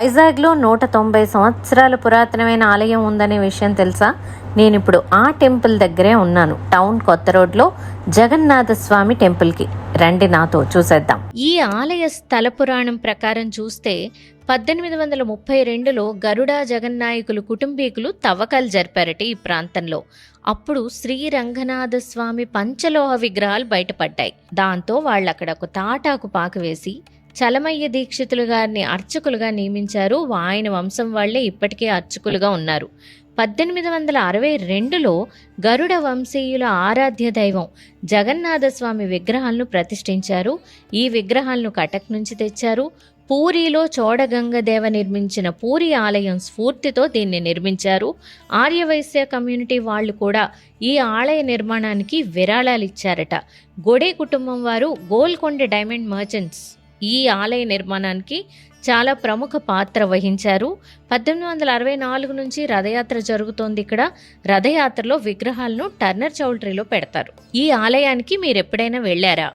వైజాగ్లో 190 సంవత్సరాల పురాతనమైన ఆలయం ఉందనే విషయం తెలుసా? నేను ఇప్పుడు ఆ టెంపుల్ దగ్గరే ఉన్నాను. టౌన్ కొత్త రోడ్లో జగన్నాథ స్వామి టెంపుల్కి రండి, నాతో చూసేద్దాం. ఈ ఆలయ స్థల పురాణం ప్రకారం చూస్తే 1832లో గరుడ జగన్నాయకులు కుటుంబీకులు తవ్వకాలు జరిపారట ఈ ప్రాంతంలో. అప్పుడు శ్రీరంగనాథ స్వామి పంచలోహ విగ్రహాలు బయటపడ్డాయి. దాంతో వాళ్ళు అక్కడ ఒక తాటాకు పాక వేసి చలమయ్య దీక్షితులు గారిని అర్చకులుగా నియమించారు. ఆయన వంశం వాళ్లే ఇప్పటికే అర్చకులుగా ఉన్నారు. 1862లో గరుడ వంశీయుల ఆరాధ్య దైవం జగన్నాథ స్వామి విగ్రహాలను ప్రతిష్ఠించారు. ఈ విగ్రహాలను కటక్ నుంచి తెచ్చారు. పూరిలో చోడగంగదేవ నిర్మించిన పూరి ఆలయం స్ఫూర్తితో దీన్ని నిర్మించారు. ఆర్యవైశ్య కమ్యూనిటీ వాళ్ళు కూడా ఈ ఆలయ నిర్మాణానికి విరాళాలు ఇచ్చారట. గొడే కుటుంబం వారు గోల్కొండ డైమండ్ మర్చెంట్స్ ఈ ఆలయ నిర్మాణానికి చాలా ప్రముఖ పాత్ర వహించారు. 1864 నుంచి రథయాత్ర జరుగుతోంది. ఇక్కడ రథయాత్రలో విగ్రహాలను టర్నర్ చౌల్ట్రీలో పెడతారు. ఈ ఆలయానికి మీరు ఎప్పుడైనా వెళ్ళారా?